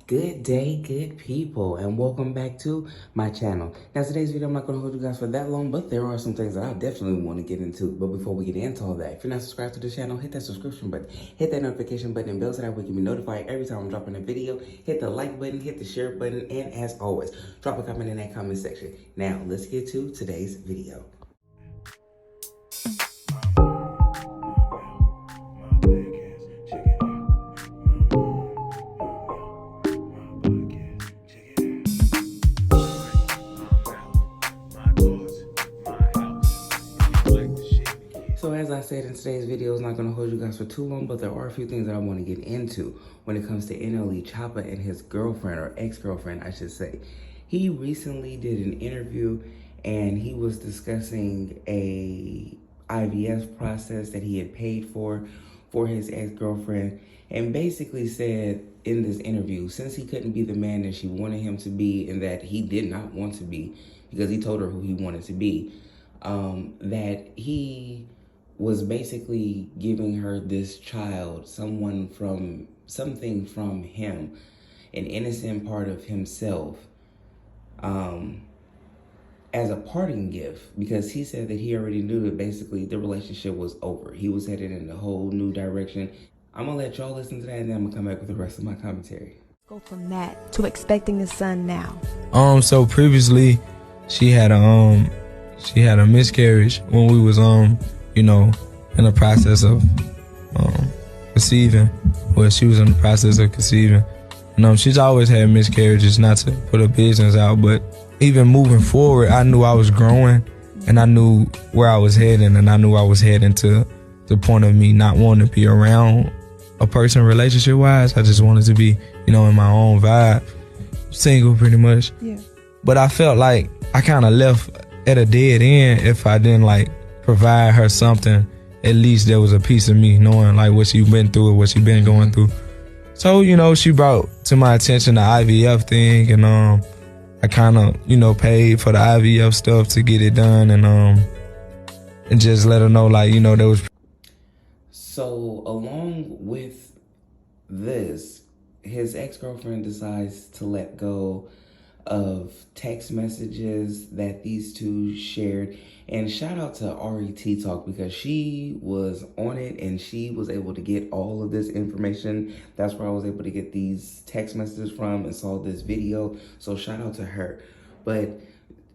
Good day, good people, and welcome back to my channel. Now, today's video, I'm not going to hold you guys for that long, but there are some things that I definitely want to get into. But before we get into all that, if you're not subscribed to the channel, hit that subscription button, hit that notification button and bell so that way you can be notified every time I'm dropping a video. Hit the like button, hit the share button, and as always, drop a comment in that comment section. Now, let's get to today's video. So as I said in today's video, it's not going to hold you guys for too long, but there are a few things that I want to get into when it comes to NLE Choppa and his girlfriend, or ex-girlfriend, I should say. He recently did an interview and he was discussing a IVF process that he had paid for his ex-girlfriend, and basically said in this interview, since he couldn't be the man that she wanted him to be and that he did not want to be because he told her who he wanted to be, that he was basically giving her this child, something from him, an innocent part of himself, as a parting gift, because he said that he already knew that basically the relationship was over. He was headed in a whole new direction. I'm gonna let y'all listen to that and then I'm gonna come back with the rest of my commentary. Go from that to expecting a son now. So previously she had a miscarriage when we was in the process of conceiving. Well, she was in the process of conceiving. And she's always had miscarriages, not to put her business out, but even moving forward, I knew I was growing and I knew where I was heading, and I knew I was heading to the point of me not wanting to be around a person relationship wise. I just wanted to be, in my own vibe, single pretty much. Yeah. But I felt like I kind of left at a dead end if I didn't provide her something. At least there was a piece of me knowing what she been through or what she been going through. So, she brought to my attention the IVF thing, and I kind of, paid for the IVF stuff to get it done, and just let her know, there was. So along with this, his ex-girlfriend decides to let go of text messages that these two shared. And shout out to RET Talk, because she was on it and she was able to get all of this information. That's where I was able to get these text messages from and saw this video. So shout out to her. But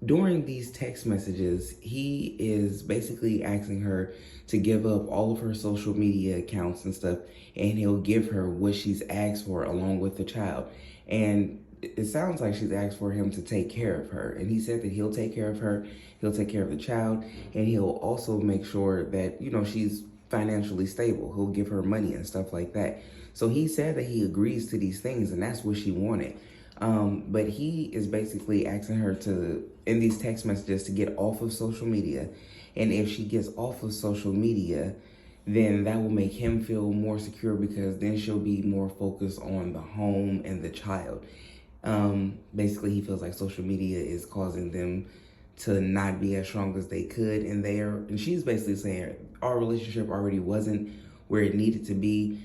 during these text messages, he is basically asking her to give up all of her social media accounts and stuff, and he'll give her what she's asked for along with the child. And it sounds like she's asked for him to take care of her. And he said that he'll take care of her, he'll take care of the child, and he'll also make sure that, she's financially stable. He'll give her money and stuff like that. So he said that he agrees to these things, and that's what she wanted. But he is basically asking her to, in these text messages, to get off of social media. And if she gets off of social media, then that will make him feel more secure, because then she'll be more focused on the home and the child. Basically, he feels like social media is causing them to not be as strong as they could. And she's basically saying our relationship already wasn't where it needed to be,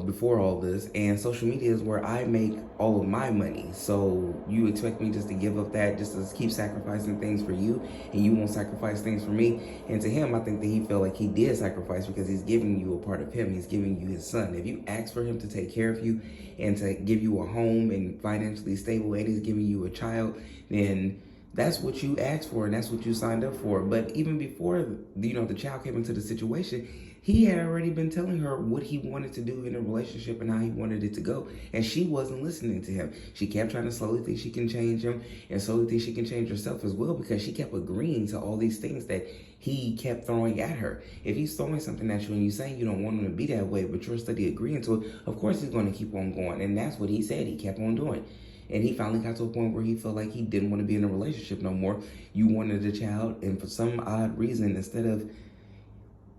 before all this, and social media is where I make all of my money. So you expect me just to give up that, just to keep sacrificing things for you, and you won't sacrifice things for me? And to him, I think that he felt like he did sacrifice, because he's giving you a part of him. He's giving you his son. If you ask for him to take care of you and to give you a home and financially stable, and he's giving you a child, then that's what you asked for and that's what you signed up for. But even before, the child came into the situation, he had already been telling her what he wanted to do in a relationship and how he wanted it to go. And she wasn't listening to him. She kept trying to slowly think she can change him, and slowly think she can change herself as well, because she kept agreeing to all these things that he kept throwing at her. If he's throwing something at you and you're saying you don't want him to be that way, but you're steady agreeing to it, of course he's going to keep on going. And that's what he said. He kept on doing. And he finally got to a point where he felt like he didn't want to be in a relationship no more. You wanted a child, and for some odd reason, instead of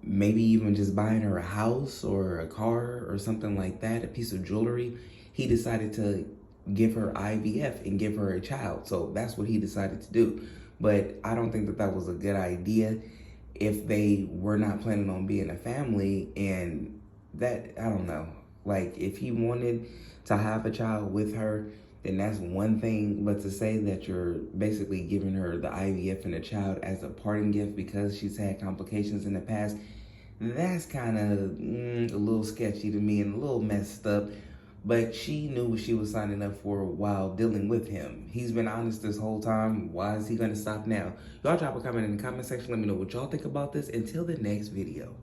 maybe even just buying her a house or a car or something like that, a piece of jewelry, he decided to give her IVF and give her a child. So that's what he decided to do. But I don't think that that was a good idea if they were not planning on being a family. And that, I don't know. Like, if he wanted to have a child with her, then that's one thing. But to say that you're basically giving her the IVF and the child as a parting gift because she's had complications in the past, that's kind of a little sketchy to me and a little messed up. But she knew what she was signing up for while dealing with him. He's been honest this whole time. Why is he going to stop now? Y'all drop a comment in the comment section. Let me know what y'all think about this. Until the next video.